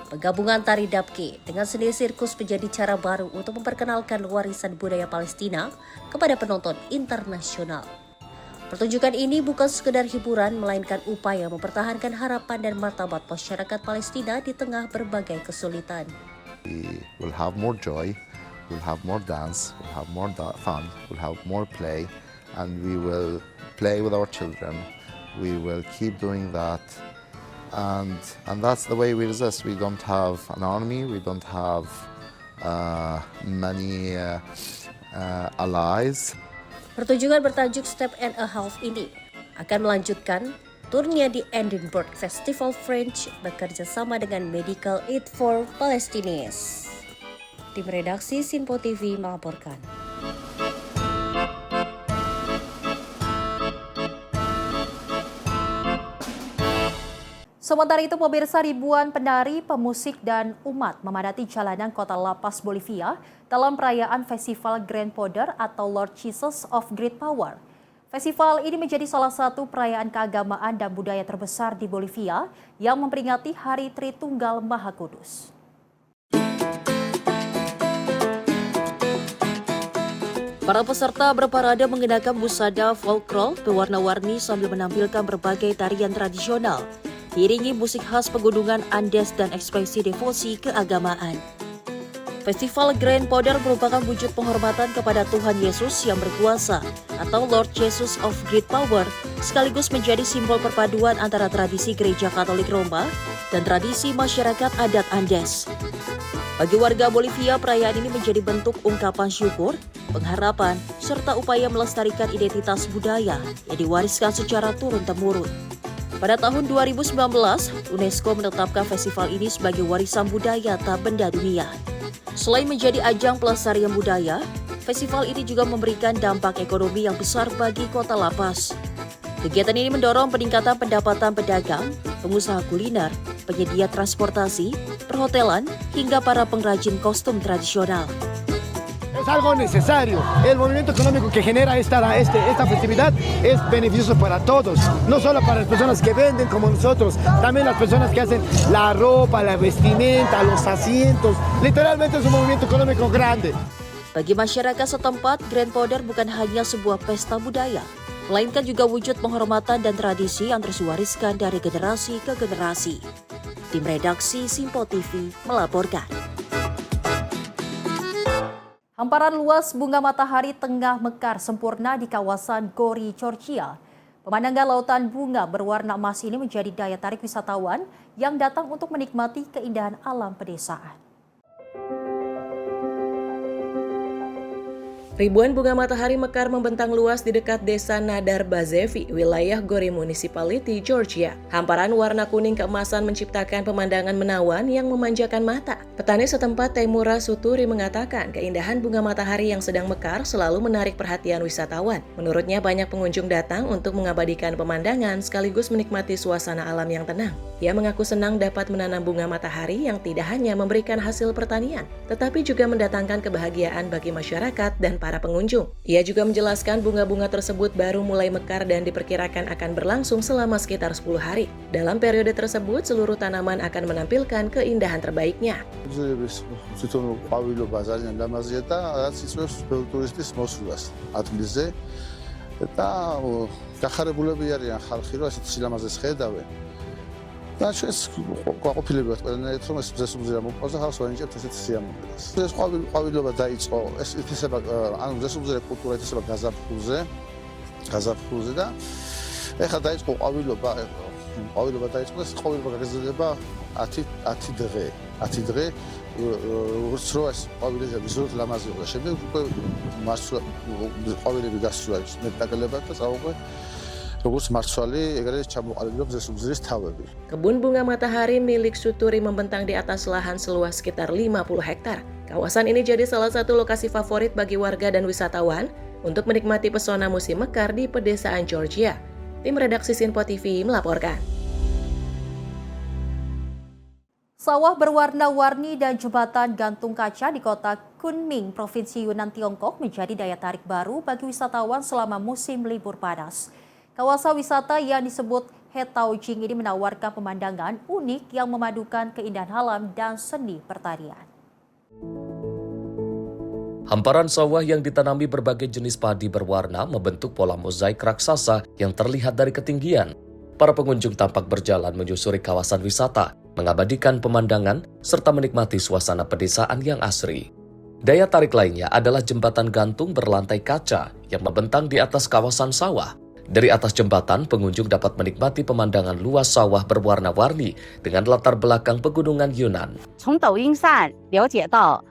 Penggabungan tari Dabke dengan seni sirkus menjadi cara baru untuk memperkenalkan warisan budaya Palestina kepada penonton internasional. Pertunjukan ini bukan sekedar hiburan, melainkan upaya mempertahankan harapan dan martabat masyarakat Palestina di tengah berbagai kesulitan. We will have more joy, we'll have more dance, we'll have more fun, we'll have more play, and we will play with our children. We will keep doing that. And that's the way we resist. We don't have an army, we don't have many allies. Pertunjukan bertajuk Step and a Half ini akan melanjutkan turnya di Edinburgh Festival Fringe bekerja sama dengan Medical Aid for Palestinians. Tim redaksi Sinpo TV melaporkan. Sementara itu, pemirsa, ribuan penari, pemusik, dan umat memadati jalanan kota La Paz, Bolivia dalam perayaan Festival Grand Poder atau Lord Jesus of Great Power. Festival ini menjadi salah satu perayaan keagamaan dan budaya terbesar di Bolivia yang memperingati Hari Tritunggal Maha Kudus. Para peserta berparade mengenakan busana folklore berwarna-warni sambil menampilkan berbagai tarian tradisional, diiringi musik khas pegunungan Andes dan ekspresi devosi keagamaan. Festival Grand Poder merupakan wujud penghormatan kepada Tuhan Yesus yang berkuasa atau Lord Jesus of Great Power, sekaligus menjadi simbol perpaduan antara tradisi Gereja Katolik Roma dan tradisi masyarakat adat Andes. Bagi warga Bolivia, perayaan ini menjadi bentuk ungkapan syukur, pengharapan, serta upaya melestarikan identitas budaya yang diwariskan secara turun-temurun. Pada tahun 2019, UNESCO menetapkan festival ini sebagai warisan budaya tak benda dunia. Selain menjadi ajang pelestarian budaya, festival ini juga memberikan dampak ekonomi yang besar bagi kota La Paz. Kegiatan ini mendorong peningkatan pendapatan pedagang, pengusaha kuliner, penyedia transportasi, perhotelan, hingga para pengrajin kostum tradisional. Es algo necesario. El movimiento económico que genera esta festividad es beneficioso para todos, no solo para las personas que venden como nosotros, también las personas que hacen la ropa, la vestimenta, los asientos. Literalmente es un movimiento económico grande. Bagi masyarakat setempat, Grand Poder bukan hanya sebuah pesta budaya, melainkan juga wujud penghormatan dan tradisi yang terus diwariskan dari generasi ke generasi. Tim redaksi Simpo TV melaporkan. Hamparan luas bunga matahari tengah mekar sempurna di kawasan Gori, Georgia. Pemandangan lautan bunga berwarna emas ini menjadi daya tarik wisatawan yang datang untuk menikmati keindahan alam pedesaan. Ribuan bunga matahari mekar membentang luas di dekat desa Nadar Bazevi, wilayah Gori Municipality, Georgia. Hamparan warna kuning keemasan menciptakan pemandangan menawan yang memanjakan mata. Petani setempat Temura Suturi mengatakan keindahan bunga matahari yang sedang mekar selalu menarik perhatian wisatawan. Menurutnya banyak pengunjung datang untuk mengabadikan pemandangan sekaligus menikmati suasana alam yang tenang. Ia mengaku senang dapat menanam bunga matahari yang tidak hanya memberikan hasil pertanian, tetapi juga mendatangkan kebahagiaan bagi masyarakat dan para pengunjung. Ia juga menjelaskan bunga-bunga tersebut baru mulai mekar dan diperkirakan akan berlangsung selama sekitar 10 hari. Dalam periode tersebut, seluruh tanaman akan menampilkan keindahan terbaiknya. და ჩვენს ყოფილებად ყველანაირად რომ ეს მზესუმზირა მოპოვდა ხალხს ვანიჭებთ ესეთ სიამოვნებას. ეს ყვავილობა დაიწყო ეს ითესება ანუ მზესუმზირა კულტურა ითესება გაზაფხულზე და ეხლა დაიწყო ყვავილობა დაიწყო ეს ყვავილობა გაგრძელდება 10 დღე როგორც რო ეს ყვავილები ზუსტ ლამაზი იყო. შემდეგ უკვე მასლა ყვავილები გასულა მეტაკლებად და წავუყვე Kebun bunga matahari milik Suturi membentang di atas lahan seluas sekitar 50 hektar. Kawasan ini jadi salah satu lokasi favorit bagi warga dan wisatawan untuk menikmati pesona musim mekar di pedesaan Georgia. Tim redaksi Simpo TV melaporkan. Sawah berwarna-warni dan jembatan gantung kaca di kota Kunming, Provinsi Yunnan, Tiongkok menjadi daya tarik baru bagi wisatawan selama musim libur panas. Kawasan wisata yang disebut Hetaojing ini menawarkan pemandangan unik yang memadukan keindahan alam dan seni pertanian. Hamparan sawah yang ditanami berbagai jenis padi berwarna membentuk pola mozaik raksasa yang terlihat dari ketinggian. Para pengunjung tampak berjalan menyusuri kawasan wisata, mengabadikan pemandangan, serta menikmati suasana pedesaan yang asri. Daya tarik lainnya adalah jembatan gantung berlantai kaca yang membentang di atas kawasan sawah. Dari atas jembatan, pengunjung dapat menikmati pemandangan luas sawah berwarna-warni dengan latar belakang pegunungan Yunnan. 从抖音上了解到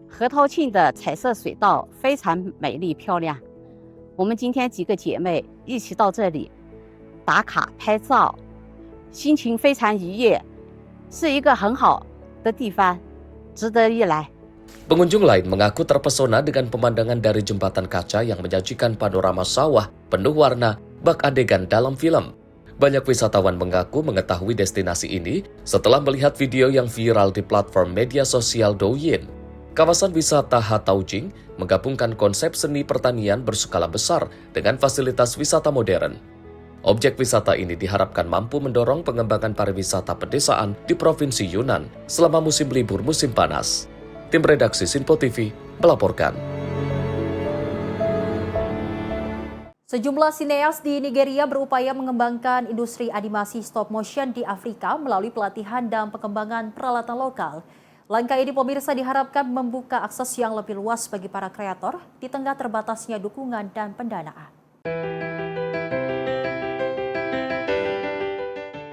河套庆的彩色水道非常美丽漂亮。我们今天几个姐妹一起到这里打卡拍照，心情非常愉悦，是一个很好的地方，值得一来。 Pengunjung lain mengaku terpesona dengan pemandangan dari jembatan kaca yang menyajikan panorama sawah penuh warna bak adegan dalam film. Banyak wisatawan mengaku mengetahui destinasi ini setelah melihat video yang viral di platform media sosial Douyin. Kawasan wisata Hataujing menggabungkan konsep seni pertanian berskala besar dengan fasilitas wisata modern. Objek wisata ini diharapkan mampu mendorong pengembangan pariwisata pedesaan di Provinsi Yunnan selama musim libur musim panas. Tim redaksi Sinpo TV melaporkan. Sejumlah sineas di Nigeria berupaya mengembangkan industri animasi stop motion di Afrika melalui pelatihan dan pengembangan peralatan lokal. Langkah ini pemirsa diharapkan membuka akses yang lebih luas bagi para kreator di tengah terbatasnya dukungan dan pendanaan.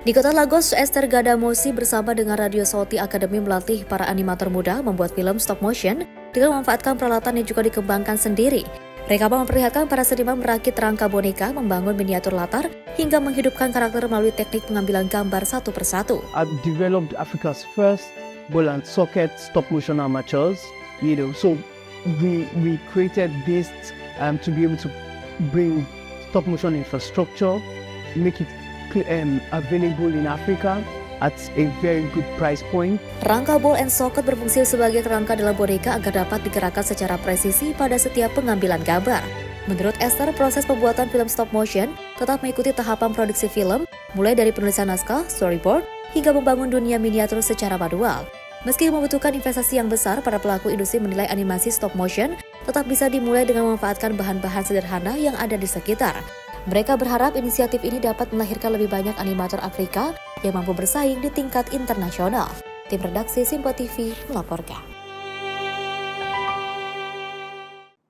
Di kota Lagos, Esther Gadamosi bersama dengan Radio Sauti Academy melatih para animator muda membuat film stop motion dengan memanfaatkan peralatan yang juga dikembangkan sendiri. Mereka memperlihatkan para seniman merakit rangka boneka, membangun miniatur latar, hingga menghidupkan karakter melalui teknik pengambilan gambar satu persatu. I've developed Africa's first ball and socket stop motion amateurs. So we created this to be able to bring stop motion infrastructure, make it available in Africa at a very good price point. Rangka ball and socket berfungsi sebagai kerangka dalam boneka agar dapat digerakkan secara presisi pada setiap pengambilan gambar. Menurut Esther, proses pembuatan film stop motion tetap mengikuti tahapan produksi film, mulai dari penulisan naskah, storyboard, hingga membangun dunia miniatur secara manual. Meski membutuhkan investasi yang besar, para pelaku industri menilai animasi stop motion tetap bisa dimulai dengan memanfaatkan bahan-bahan sederhana yang ada di sekitar. Mereka berharap inisiatif ini dapat melahirkan lebih banyak animator Afrika yang mampu bersaing di tingkat internasional. Tim redaksi Sinpo TV melaporkan.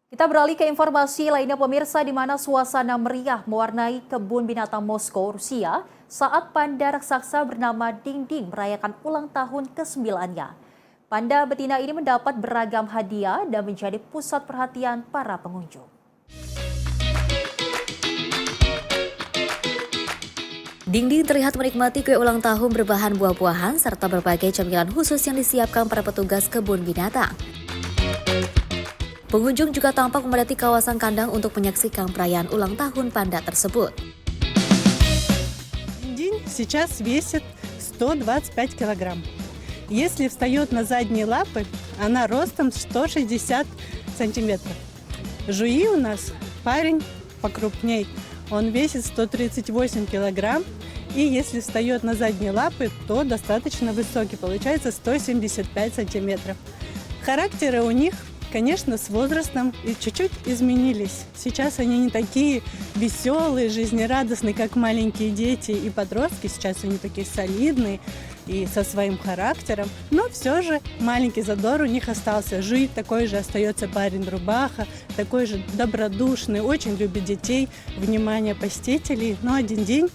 Kita beralih ke informasi lainnya pemirsa, di mana suasana meriah mewarnai kebun binatang Moskow, Rusia saat panda raksasa bernama Ding Ding merayakan ulang tahun ke-9-nya. Panda betina ini mendapat beragam hadiah dan menjadi pusat perhatian para pengunjung. Ding Ding terlihat menikmati kue ulang tahun berbahan buah-buahan serta berbagai camilan khusus yang disiapkan para petugas kebun binatang. Pengunjung juga tampak memadati kawasan kandang untuk menyaksikan perayaan ulang tahun panda tersebut. Динь сейчас весит 125 килограмм. Если встает на задние лапы, она ростом 160 сантиметров. Жуи у нас парень покрупней, он весит 138 килограмм. И если встает на задние лапы, то достаточно высокий, получается 175 сантиметров. Характеры у них, конечно, с возрастом и чуть-чуть изменились. Сейчас они не такие веселые, жизнерадостные, как маленькие дети и подростки. Сейчас они такие солидные и со своим характером. Но все же маленький задор у них остался. Жить такой же остается парень рубаха, такой же добродушный, очень любит детей, внимание посетителей. Но один день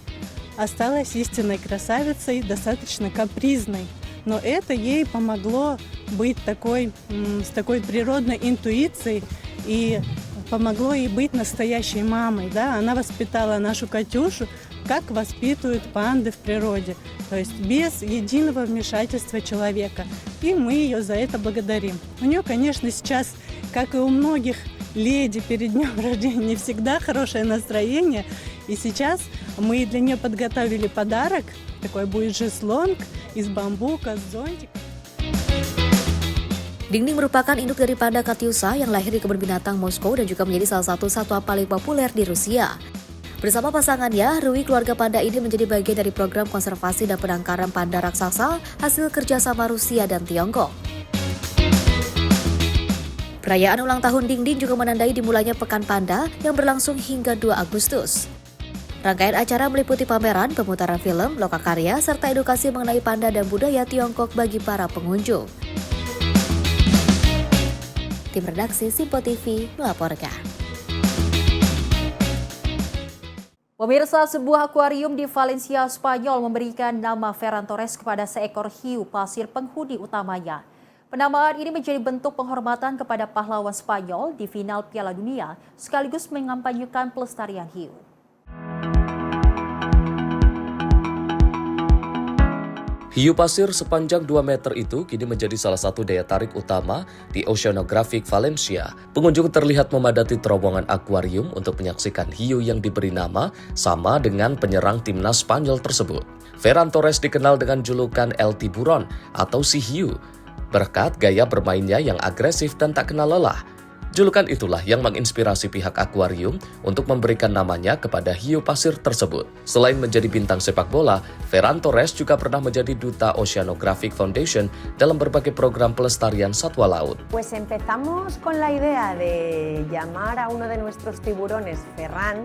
осталась истинной красавицей, достаточно капризной. Но это ей помогло быть такой, с такой природной интуицией и помогло ей быть настоящей мамой. Да? Она воспитала нашу Катюшу, как воспитывают панды в природе, то есть без единого вмешательства человека. И мы ее за это благодарим. У нее, конечно, сейчас, как и у многих леди перед днем рождения, не всегда хорошее настроение. И сейчас мы для нее подготовили подарок. Такой будет шезлонг из бамбука с зонтиком. Ding Ding merupakan induk dari panda Katyusha yang lahir di kebun binatang Moskow dan juga menjadi salah satu satwa paling populer di Rusia. Bersama pasangannya, Rui, keluarga panda ini menjadi bagian dari program konservasi dan penangkaran panda raksasa hasil kerjasama Rusia dan Tiongkok. Perayaan ulang tahun Ding Ding juga menandai dimulainya Pekan Panda yang berlangsung hingga 2 Agustus. Rangkaian acara meliputi pameran, pemutaran film, lokakarya, serta edukasi mengenai panda dan budaya Tiongkok bagi para pengunjung. Tim redaksi Sinpo TV melaporkan. Pemirsa, sebuah akuarium di Valencia, Spanyol memberikan nama Ferran Torres kepada seekor hiu pasir penghuni utamanya. Penamaan ini menjadi bentuk penghormatan kepada pahlawan Spanyol di final Piala Dunia, sekaligus mengampanyekan pelestarian hiu. Hiu pasir sepanjang 2 meter itu kini menjadi salah satu daya tarik utama di Oceanographic Valencia. Pengunjung terlihat memadati terowongan akuarium untuk menyaksikan hiu yang diberi nama sama dengan penyerang timnas Spanyol tersebut. Ferran Torres dikenal dengan julukan El Tiburon atau si hiu, berkat gaya bermainnya yang agresif dan tak kenal lelah. Julukan itulah yang menginspirasi pihak akuarium untuk memberikan namanya kepada hiu pasir tersebut. Selain menjadi bintang sepak bola, Ferran Torres juga pernah menjadi duta Oceanographic Foundation dalam berbagai program pelestarian satwa laut. Pues empezamos con la idea de llamar a uno de nuestros tiburones Ferran,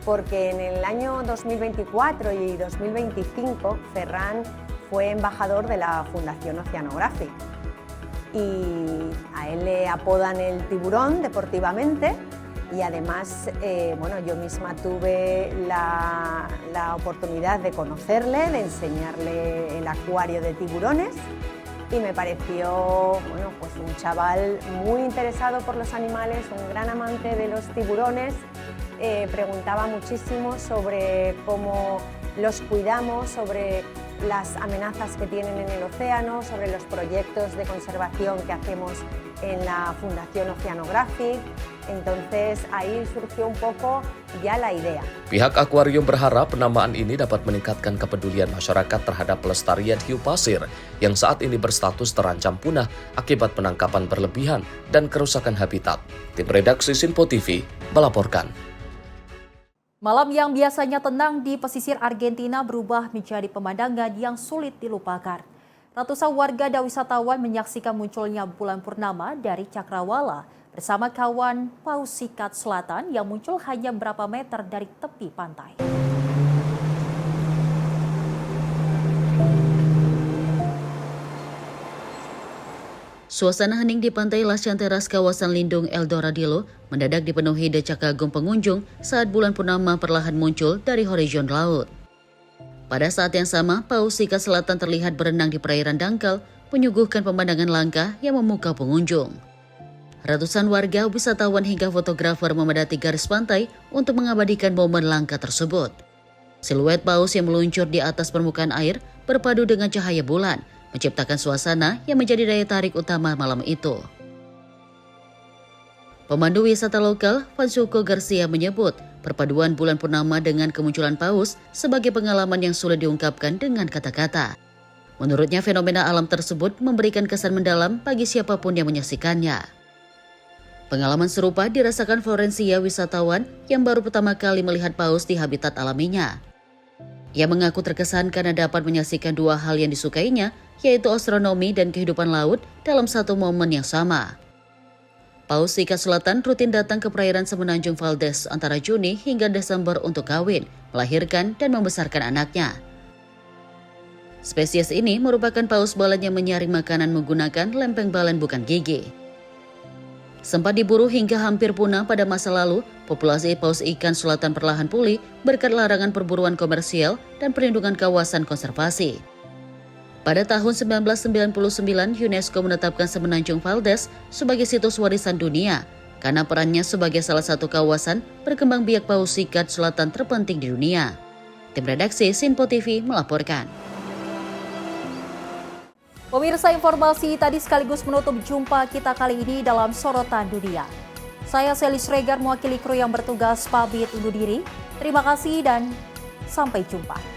porque en el año 2024 y 2025 Ferran fue embajador de la Fundación Oceanographic. Y a él le apodan el tiburón deportivamente y además yo misma tuve la oportunidad de conocerle, de enseñarle el acuario de tiburones y me pareció un chaval muy interesado por los animales, un gran amante de los tiburones. Preguntaba muchísimo sobre cómo los cuidamos, sobre las amenazas que tienen en el océano, sobre los proyectos de conservación que hacemos en la Fundación Oceanographic. Entonces ahí surgió un poco ya la idea. Pihak akuarium berharap penamaan ini dapat meningkatkan kepedulian masyarakat terhadap pelestarian hiu pasir yang saat ini berstatus terancam punah akibat penangkapan berlebihan dan kerusakan habitat. Tim redaksi Sinpo TV melaporkan. Malam yang biasanya tenang di pesisir Argentina berubah menjadi pemandangan yang sulit dilupakan. Ratusan warga dan wisatawan menyaksikan munculnya bulan purnama dari Cakrawala bersama kawan Paus Sikat Selatan yang muncul hanya beberapa meter dari tepi pantai. Suasana hening di pantai Las Chanteras kawasan lindung El Doradillo mendadak dipenuhi decak kagum pengunjung saat bulan purnama perlahan muncul dari horizon laut. Pada saat yang sama, Paus Sikat Selatan terlihat berenang di perairan dangkal, menyuguhkan pemandangan langka yang memukau pengunjung. Ratusan warga, wisatawan hingga fotografer memadati garis pantai untuk mengabadikan momen langka tersebut. Siluet paus yang meluncur di atas permukaan air berpadu dengan cahaya bulan, menciptakan suasana yang menjadi daya tarik utama malam itu. Pemandu wisata lokal, Francisco Garcia menyebut perpaduan bulan purnama dengan kemunculan paus sebagai pengalaman yang sulit diungkapkan dengan kata-kata. Menurutnya fenomena alam tersebut memberikan kesan mendalam bagi siapapun yang menyaksikannya. Pengalaman serupa dirasakan Florencia, wisatawan yang baru pertama kali melihat paus di habitat alaminya. Ia mengaku terkesan karena dapat menyaksikan dua hal yang disukainya, yaitu astronomi dan kehidupan laut dalam satu momen yang sama. Paus Sikat Selatan rutin datang ke perairan Semenanjung Valdez antara Juni hingga Desember untuk kawin, melahirkan, dan membesarkan anaknya. Spesies ini merupakan paus balen yang menyaring makanan menggunakan lempeng balen bukan gigi. Sempat diburu hingga hampir punah pada masa lalu, populasi paus ikan selatan perlahan pulih berkat larangan perburuan komersial dan perlindungan kawasan konservasi. Pada tahun 1999, UNESCO menetapkan Semenanjung Valdez sebagai situs warisan dunia karena perannya sebagai salah satu kawasan berkembang biak paus sikat selatan terpenting di dunia. Tim redaksi Sinpo TV melaporkan. Pemirsa, informasi tadi sekaligus menutup jumpa kita kali ini dalam Sorotan Dunia. Saya Selis Regar mewakili kru yang bertugas pamit undur diri. Terima kasih dan sampai jumpa.